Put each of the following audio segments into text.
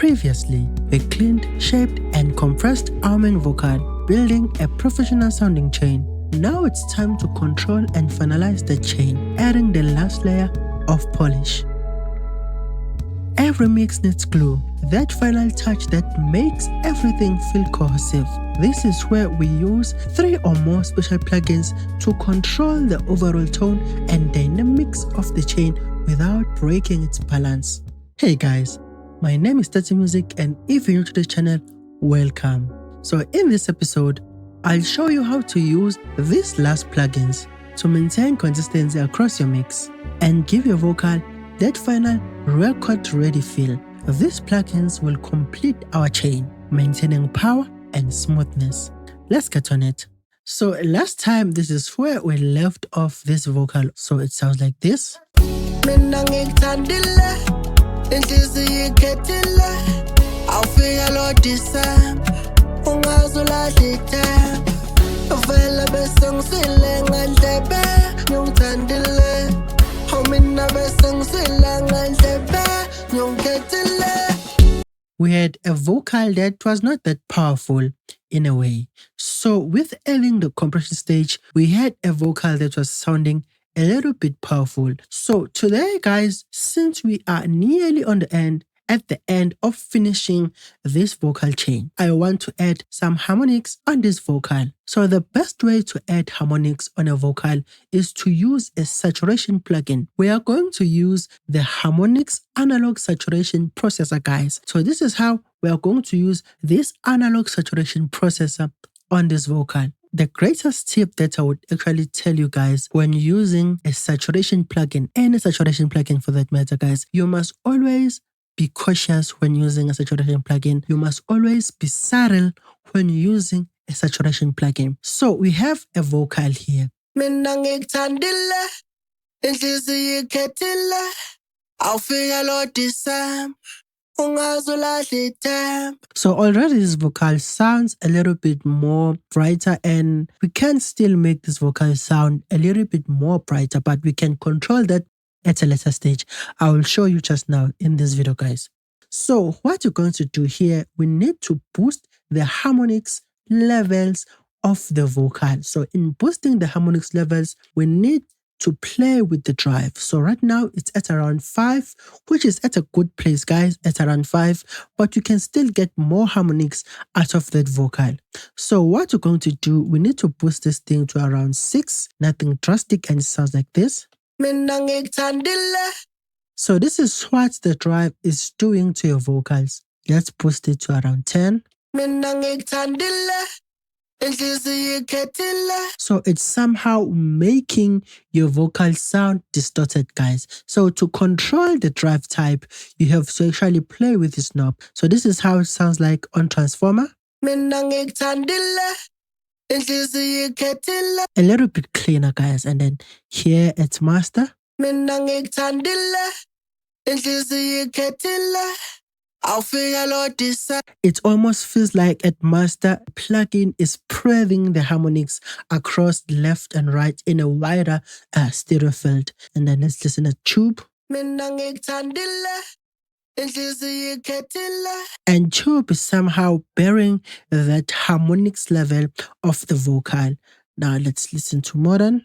Previously, we cleaned, shaped, and compressed our main vocal, building a professional sounding chain. Now it's time to control and finalize the chain, adding the last layer of polish. Every mix needs glue, that final touch that makes everything feel cohesive. This is where we use 3 or more special plugins to control the overall tone and dynamics of the chain without breaking its balance. Hey guys, my name is Taming, and if you're new to the channel, welcome. So in this episode, I'll show you how to use these last plugins to maintain consistency across your mix and give your vocal that final record-ready feel. These plugins will complete our chain, maintaining power and smoothness. Let's get on it. So last time, this is where we left off this vocal. So it sounds like this. We had a vocal that was not that powerful in a way. So with adding the compression stage, we had a vocal that was sounding a little bit powerful. So today, guys, since we are nearly at the end of finishing this vocal chain, I want to add some harmonics on this vocal. So the best way to add harmonics on a vocal is to use a saturation plugin. We are going to use the Harmonics analog saturation processor, guys. So this is how we are going to use this analog saturation processor on this vocal. The greatest tip that I would actually tell you guys when using a saturation plugin, any saturation plugin for that matter, guys, you must always be cautious when using a saturation plugin. You must always be subtle when using a saturation plugin. So we have a vocal here. So already this vocal sounds a little bit more brighter, and we can still make this vocal sound a little bit more brighter, but we can control that at a later stage. I will show you just now in this video, guys. So what you're going to do here, we need to boost the harmonics levels of the vocal. So in boosting the harmonics levels, we need to play with the drive. So right now it's at around 5, which is at a good place, guys, at around 5, but you can still get more harmonics out of that vocal. So what we're going to do, we need to boost this thing to around 6, nothing drastic, and it sounds like this. So this is what the drive is doing to your vocals. Let's boost it to around 10. So it's somehow making your vocal sound distorted, guys. So to control the drive type, you have to actually play with this knob. So this is how it sounds like on transformer. A little bit cleaner, guys. And then here it's master. It almost feels like at master, plugin is spreading the harmonics across left and right in a wider stereo field. And then let's listen to tube. And tube is somehow bearing that harmonics level of the vocal. Now let's listen to modern.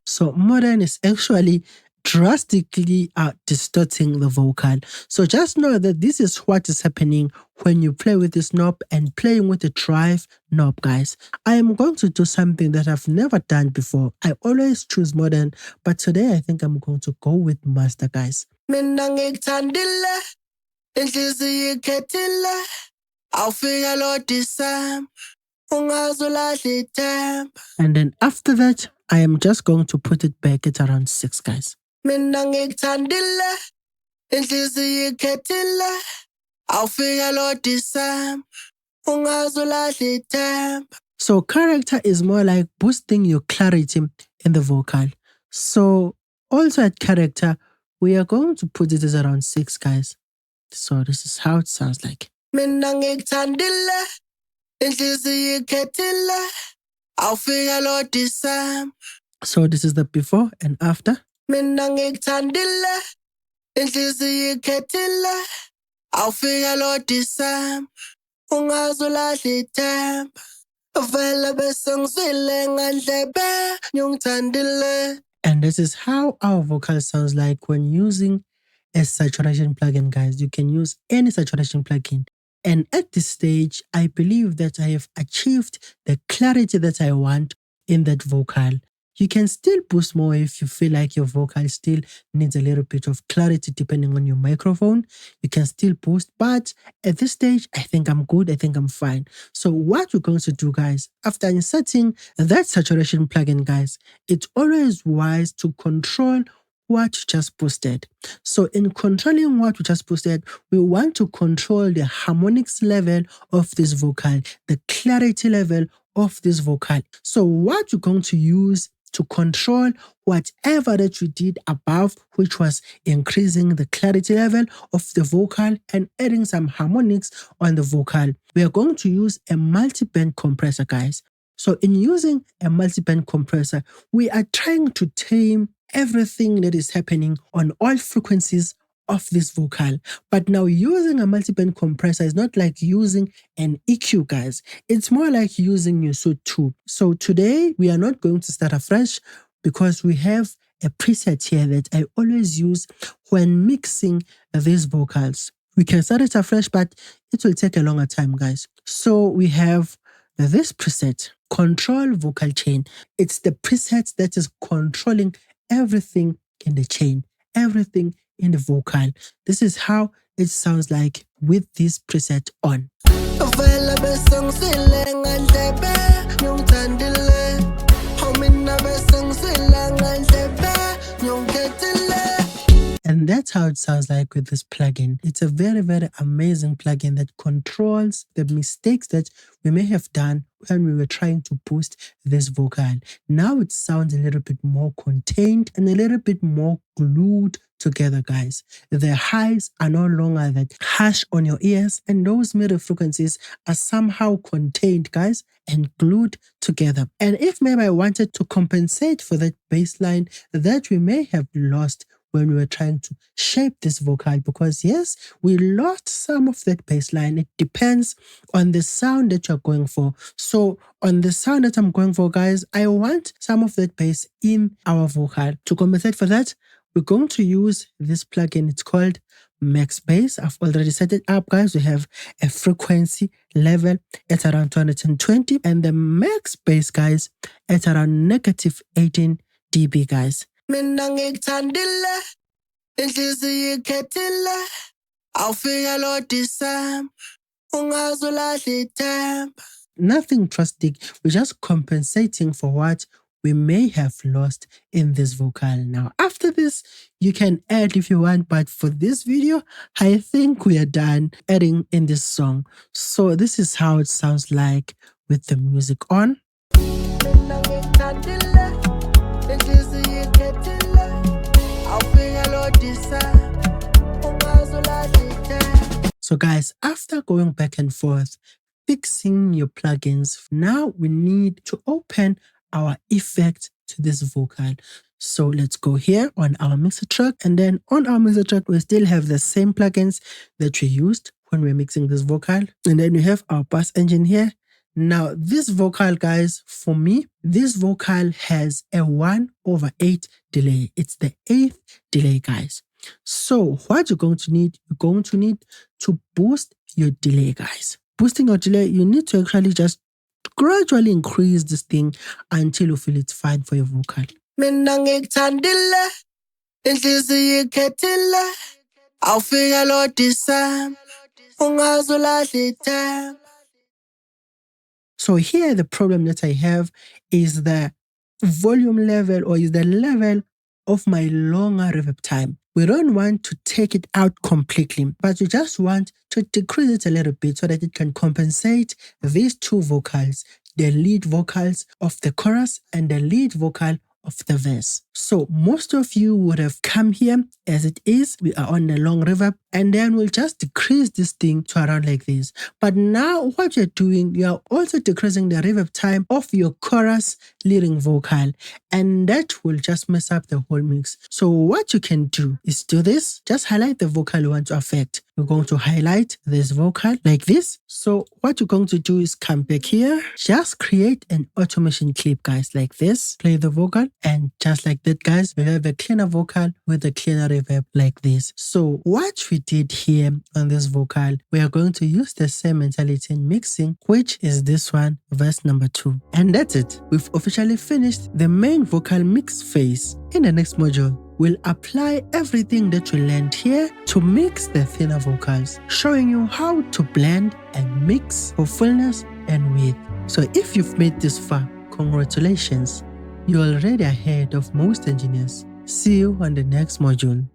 So modern is actually drastically distorting the vocal. So just know that this is what is happening when you play with this knob and playing with the drive knob, guys. I am going to do something that I've never done before. I always choose modern, but today I think I'm going to go with master, guys. And then after that, I am just going to put it back at around 6, guys. So character is more like boosting your clarity in the vocal. So also at character, we are going to put it as around 6, guys. So this is how it sounds like. So this is the before and after. inhliziyo ikhethile awufika lo December ungazulahle ithemba vele bese ngizwile ngandlebe ngiyongithandile. And this is how our vocal sounds like when using a saturation plugin, guys. You can use any saturation plugin. And at this stage, I believe that I have achieved the clarity that I want in that vocal. You can still boost more if you feel like your vocal still needs a little bit of clarity depending on your microphone. You can still boost, but at this stage, I think I'm good. I think I'm fine. So what we're going to do, guys, after inserting that saturation plugin, guys, it's always wise to control what you just boosted. So in controlling what we just boosted, we want to control the harmonics level of this vocal, the clarity level of this vocal. So what you're going to use to control whatever that you did above, which was increasing the clarity level of the vocal and adding some harmonics on the vocal. We are going to use a multi-band compressor, guys. So in using a multi-band compressor, we are trying to tame everything that is happening on all frequencies of this vocal. But now using a multi-band compressor is not like using an EQ, guys. It's more like using your Suite 2. So today we are not going to start afresh because we have a preset here that I always use when mixing these vocals. We can start it afresh, but it will take a longer time, guys. So we have this preset, control vocal chain. It's the preset that is controlling everything in the chain, everything in the vocal. This is how it sounds like with this preset on. And that's how it sounds like with this plugin. It's a very, very amazing plugin that controls the mistakes that we may have done when we were trying to boost this vocal. Now it sounds a little bit more contained and a little bit more glued together, guys. The highs are no longer that harsh on your ears, and those middle frequencies are somehow contained, guys, and glued together. And if maybe I wanted to compensate for that bass line that we may have lost when we were trying to shape this vocal, because yes, we lost some of that bass line. It depends on the sound that you're going for. So on the sound that I'm going for, guys, I want some of that bass in our vocal. To compensate for that, we're going to use this plugin. It's called Max Bass. I've already set it up, guys. We have a frequency level at around 220 and the max bass, guys, at around negative 18 dB, guys. Mina ngikuthandile inhliziyo ikhethile awufika lo December ungazulahle ithemba. Nothing drastic. We're just compensating for what we may have lost in this vocal. Now after this you can add if you want, but for this video I think we are done adding in this song. So this is how it sounds like with the music on. So guys, after going back and forth, fixing your plugins, now we need to open our effect to this vocal. So let's go here on our mixer track, and then on our mixer track, we still have the same plugins that we used when we're mixing this vocal. And then we have our bass engine here. Now this vocal, guys, for me, this vocal has a 1/8 delay. It's the 8th delay, guys. So what you're going to need to boost your delay, guys. Boosting your delay, you need to actually just gradually increase this thing until you feel it's fine for your vocal. Mina ngikuthandile inhliziyo ikhethile awufika lo December ungazulahle ithemba. So here the problem that I have is the volume level, or is the level of my longer reverb time. We don't want to take it out completely, but we just want to decrease it a little bit so that it can compensate these two vocals, the lead vocals of the chorus and the lead vocal of the verse. So most of you would have come here as it is. We are on the long reverb, and then we'll just decrease this thing to around like this. But now what you're doing, you are also decreasing the reverb time of your chorus leading vocal, and that will just mess up the whole mix. So what you can do is do this. Just highlight the vocal you want to affect. You're going to highlight this vocal like this. So what you're going to do is come back here, just create an automation clip, guys, like this. Play the vocal, and just like that, guys, we have a cleaner vocal with a cleaner reverb like this. So what we did here on this vocal, we are going to use the same mentality in mixing, which is this one, verse number 2. And that's it. We've officially finished the main vocal mix phase. In the next module, we'll apply everything that we learned here to mix the thinner vocals, showing you how to blend and mix for fullness and width. So if you've made this far, congratulations, you're already ahead of most engineers. See you on the next module.